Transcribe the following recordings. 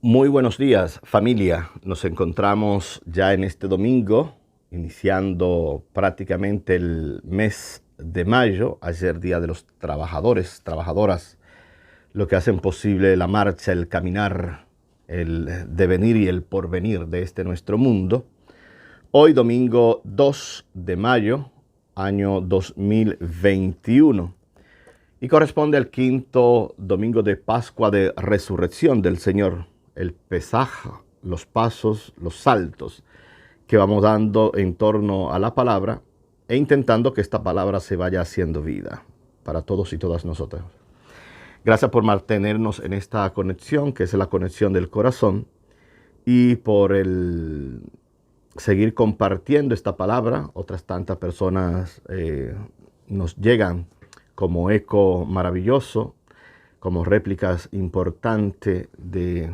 Muy buenos días, familia. Nos encontramos ya en este domingo, iniciando prácticamente el mes de mayo, ayer Día de los Trabajadores, Trabajadoras, lo que hacen posible la marcha, el caminar, el devenir y el porvenir de este nuestro mundo. Hoy domingo 2 de mayo, año 2021. Y corresponde al quinto domingo de Pascua de Resurrección del Señor, el Pesaj, los pasos, los saltos que vamos dando en torno a la palabra e intentando que esta palabra se vaya haciendo vida para todos y todas nosotras. Gracias por mantenernos en esta conexión, que es la conexión del corazón, y por el seguir compartiendo esta palabra. Otras tantas personas nos llegan como eco maravilloso, como réplicas importantes de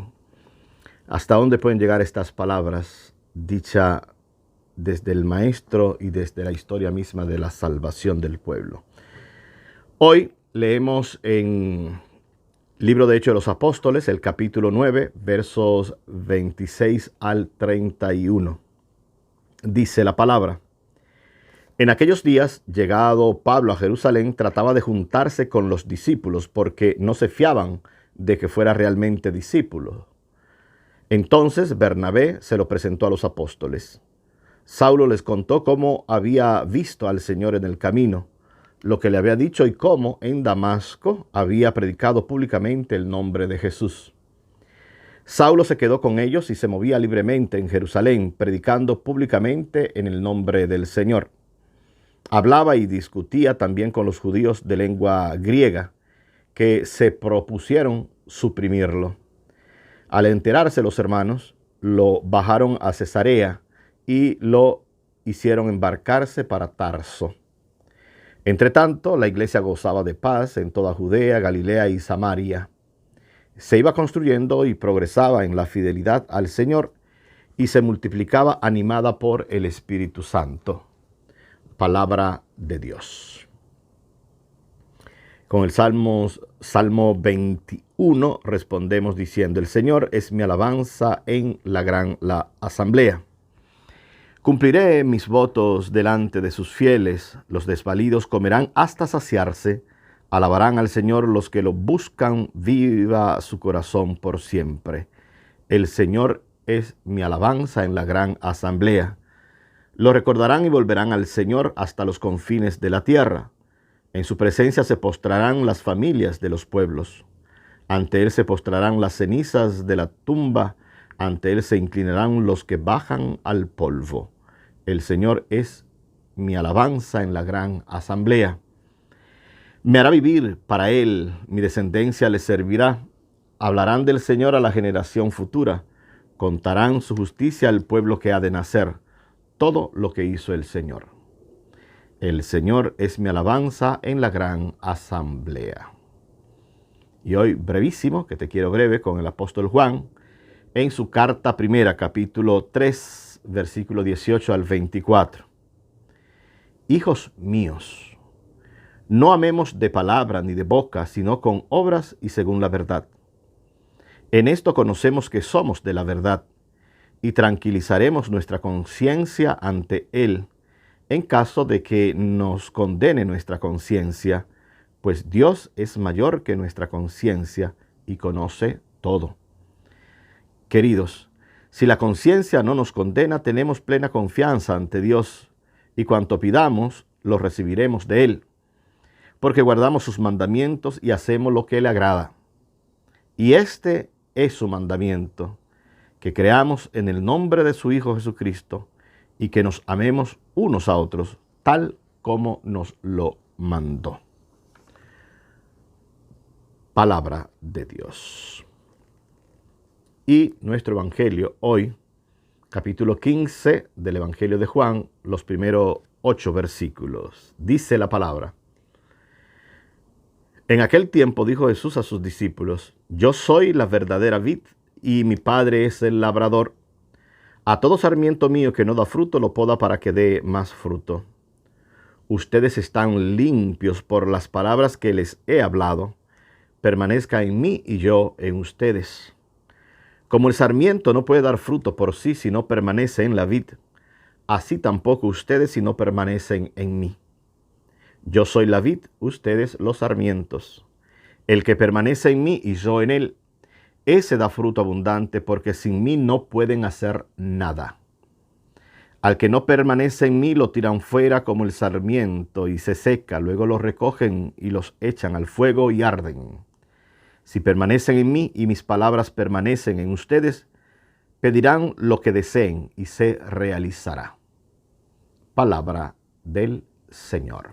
hasta dónde pueden llegar estas palabras dichas desde el Maestro y desde la historia misma de la salvación del pueblo. Hoy leemos en Libro de Hechos de los Apóstoles, el capítulo 9, versos 26 al 31. Dice la palabra: En aquellos días, llegado Pablo a Jerusalén, trataba de juntarse con los discípulos porque no se fiaban de que fuera realmente discípulo. Entonces Bernabé se lo presentó a los apóstoles. Saulo les contó cómo había visto al Señor en el camino, lo que le había dicho y cómo en Damasco había predicado públicamente el nombre de Jesús. Saulo se quedó con ellos y se movía libremente en Jerusalén, predicando públicamente en el nombre del Señor. Hablaba y discutía también con los judíos de lengua griega, que se propusieron suprimirlo. Al enterarse los hermanos, lo bajaron a Cesarea y lo hicieron embarcarse para Tarso. Entretanto, la iglesia gozaba de paz en toda Judea, Galilea y Samaria. Se iba construyendo y progresaba en la fidelidad al Señor y se multiplicaba animada por el Espíritu Santo. Palabra de Dios. Con el Salmo 21 respondemos diciendo: El Señor es mi alabanza en la asamblea. Cumpliré mis votos delante de sus fieles. Los desvalidos comerán hasta saciarse. Alabarán al Señor los que lo buscan. Viva su corazón por siempre. El Señor es mi alabanza en la gran asamblea. Lo recordarán y volverán al Señor hasta los confines de la tierra. En su presencia se postrarán las familias de los pueblos. Ante él se postrarán las cenizas de la tumba. Ante él se inclinarán los que bajan al polvo. El Señor es mi alabanza en la gran asamblea. Me hará vivir para él, mi descendencia le servirá. Hablarán del Señor a la generación futura. Contarán su justicia al pueblo que ha de nacer. Todo lo que hizo el Señor. El Señor es mi alabanza en la gran asamblea. Y hoy brevísimo, que te quiero breve, con el apóstol Juan, en su carta primera, capítulo 3, versículo 18 al 24. Hijos míos, no amemos de palabra ni de boca, sino con obras y según la verdad. En esto conocemos que somos de la verdad y tranquilizaremos nuestra conciencia ante Él, en caso de que nos condene nuestra conciencia, pues Dios es mayor que nuestra conciencia y conoce todo. Queridos, si la conciencia no nos condena, tenemos plena confianza ante Dios, y cuanto pidamos, lo recibiremos de Él, porque guardamos sus mandamientos y hacemos lo que le agrada. Y este es su mandamiento, que creamos en el nombre de su Hijo Jesucristo, y que nos amemos unos a otros, tal como nos lo mandó. Palabra de Dios. Y nuestro evangelio hoy, capítulo 15 del evangelio de Juan, los primeros 8 versículos. Dice la palabra: En aquel tiempo dijo Jesús a sus discípulos: Yo soy la verdadera vid, y mi Padre es el labrador. A todo sarmiento mío que no da fruto lo poda para que dé más fruto. Ustedes están limpios por las palabras que les he hablado. Permanezca en mí y yo en ustedes. Como el sarmiento no puede dar fruto por sí si no permanece en la vid, así tampoco ustedes si no permanecen en mí. Yo soy la vid, ustedes los sarmientos. El que permanece en mí y yo en él, ese da fruto abundante, porque sin mí no pueden hacer nada. Al que no permanece en mí lo tiran fuera como el sarmiento y se seca, luego los recogen y los echan al fuego y arden. Si permanecen en mí y mis palabras permanecen en ustedes, pedirán lo que deseen y se realizará. Palabra del Señor.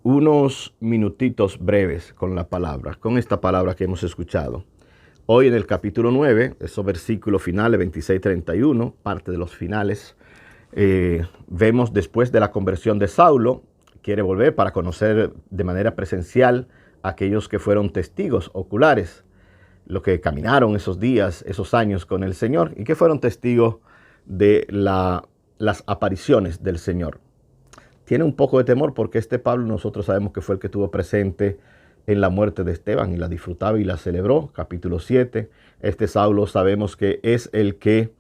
Unos minutitos breves con la palabra, con esta palabra que hemos escuchado. Hoy en el capítulo 9, esos versículos finales 26-31, parte de los finales, vemos después de la conversión de Saulo, quiere volver para conocer de manera presencial a aquellos que fueron testigos oculares, los que caminaron esos días, esos años con el Señor y que fueron testigos de las apariciones del Señor. Tiene un poco de temor porque este Pablo nosotros sabemos que fue el que estuvo presente en la muerte de Esteban y la disfrutaba y la celebró, capítulo 7. Este Saulo sabemos que es el que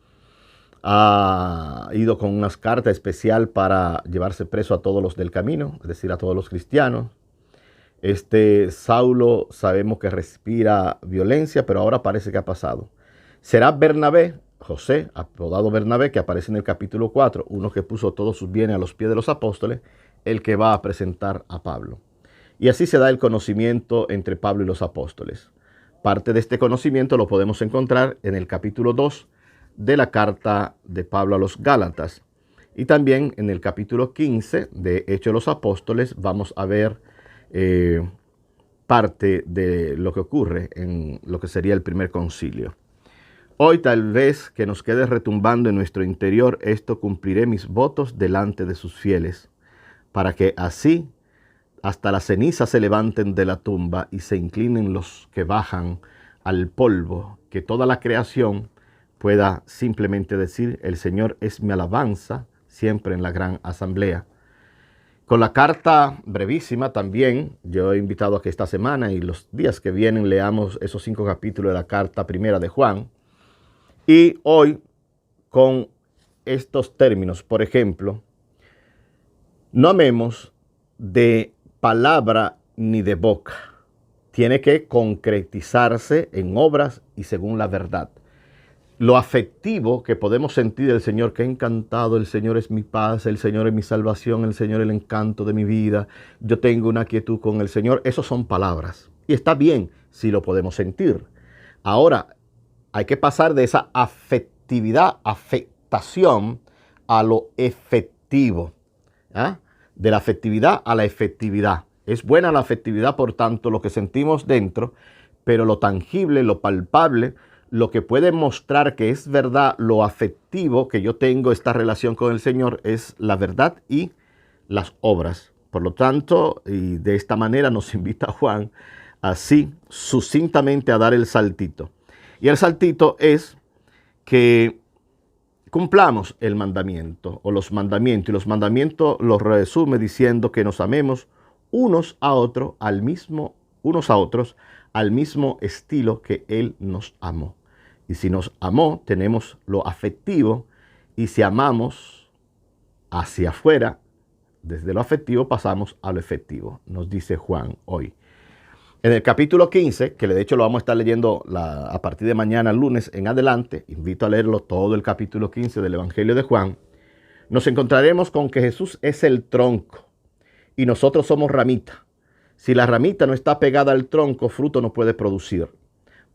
ha ido con unas cartas especial para llevarse preso a todos los del camino, es decir, a todos los cristianos. Este Saulo sabemos que respira violencia, pero ahora parece que ha pasado. Será Bernabé, José, apodado Bernabé, que aparece en el capítulo 4, uno que puso todos sus bienes a los pies de los apóstoles, el que va a presentar a Pablo. Y así se da el conocimiento entre Pablo y los apóstoles. Parte de este conocimiento lo podemos encontrar en el capítulo 2 de la carta de Pablo a los Gálatas. Y también en el capítulo 15 de Hechos de los Apóstoles vamos a ver parte de lo que ocurre en lo que sería el primer concilio. Hoy tal vez que nos quede retumbando en nuestro interior: esto cumpliré mis votos delante de sus fieles, para que así hasta las cenizas se levanten de la tumba y se inclinen los que bajan al polvo, que toda la creación pueda simplemente decir: el Señor es mi alabanza, siempre en la gran asamblea. Con la carta brevísima también, yo he invitado a que esta semana y los días que vienen leamos esos 5 capítulos de la carta primera de Juan. Y hoy con estos términos, por ejemplo: no amemos de palabra ni de boca. Tiene que concretizarse en obras y según la verdad. Lo afectivo que podemos sentir del Señor, que encantado, el Señor es mi paz, el Señor es mi salvación, el Señor es el encanto de mi vida, yo tengo una quietud con el Señor, esos son palabras. Y está bien si lo podemos sentir. Ahora, hay que pasar de esa afectividad, afectación, a lo efectivo. ¿Ah? De la afectividad a la efectividad. Es buena la afectividad, por tanto, lo que sentimos dentro, pero lo tangible, lo palpable, lo que puede mostrar que es verdad, lo afectivo que yo tengo, esta relación con el Señor, es la verdad y las obras. Por lo tanto, y de esta manera nos invita Juan así sucintamente a dar el saltito. Y el saltito es que cumplamos el mandamiento o los mandamientos. Y los mandamientos los resume diciendo que nos amemos unos a otros al mismo estilo que Él nos amó. Y si nos amó, tenemos lo afectivo. Y si amamos hacia afuera, desde lo afectivo pasamos a lo efectivo, nos dice Juan hoy. En el capítulo 15, que de hecho lo vamos a estar leyendo a partir de mañana, lunes en adelante, invito a leerlo todo el capítulo 15 del Evangelio de Juan, nos encontraremos con que Jesús es el tronco y nosotros somos ramita. Si la ramita no está pegada al tronco, fruto no puede producir.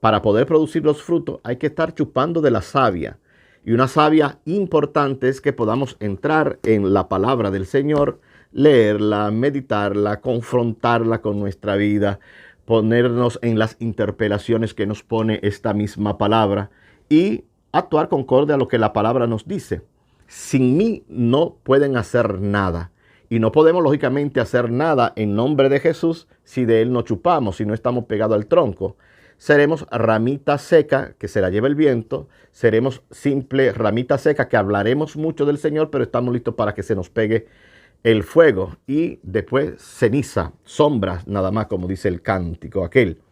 Para poder producir los frutos hay que estar chupando de la savia. Y una savia importante es que podamos entrar en la palabra del Señor, leerla, meditarla, confrontarla con nuestra vida, ponernos en las interpelaciones que nos pone esta misma palabra y actuar concorde a lo que la palabra nos dice. Sin mí no pueden hacer nada. Y no podemos, lógicamente, hacer nada en nombre de Jesús si de Él no chupamos, si no estamos pegados al tronco. Seremos ramita seca que se la lleva el viento, seremos simple ramita seca que hablaremos mucho del Señor, pero estamos listos para que se nos pegue el fuego y después ceniza, sombras, nada más, como dice el cántico aquel.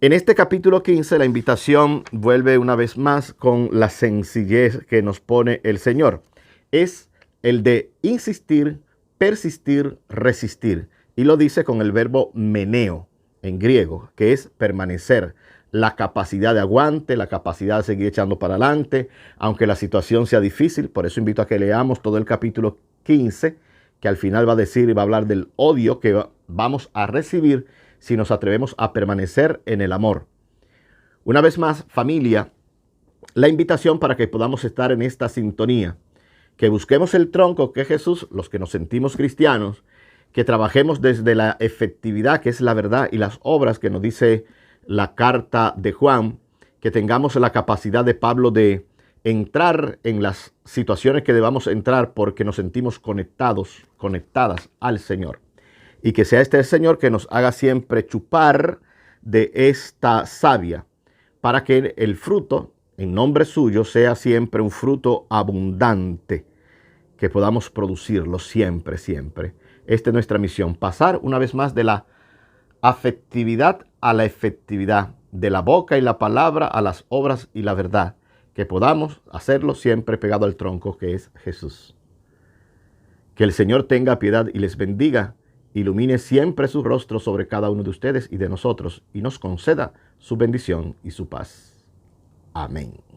En este capítulo 15, la invitación vuelve una vez más con la sencillez que nos pone el Señor. Es el de insistir, persistir, resistir. Y lo dice con el verbo meneo en griego, que es permanecer. La capacidad de aguante, la capacidad de seguir echando para adelante, aunque la situación sea difícil. Por eso invito a que leamos todo el capítulo 15, que al final va a decir y va a hablar del odio que vamos a recibir si nos atrevemos a permanecer en el amor. Una vez más, familia, la invitación para que podamos estar en esta sintonía, que busquemos el tronco que es Jesús, los que nos sentimos cristianos, que trabajemos desde la efectividad, que es la verdad, y las obras que nos dice la carta de Juan, que tengamos la capacidad de Pablo de entrar en las situaciones que debamos entrar porque nos sentimos conectadas al Señor. Y que sea este el Señor que nos haga siempre chupar de esta savia, para que el fruto, en nombre suyo, sea siempre un fruto abundante, que podamos producirlo siempre, siempre. Esta es nuestra misión, pasar una vez más de la afectividad a la efectividad, de la boca y la palabra a las obras y la verdad, que podamos hacerlo siempre pegado al tronco que es Jesús. Que el Señor tenga piedad y les bendiga, ilumine siempre su rostro sobre cada uno de ustedes y de nosotros, y nos conceda su bendición y su paz. Amén.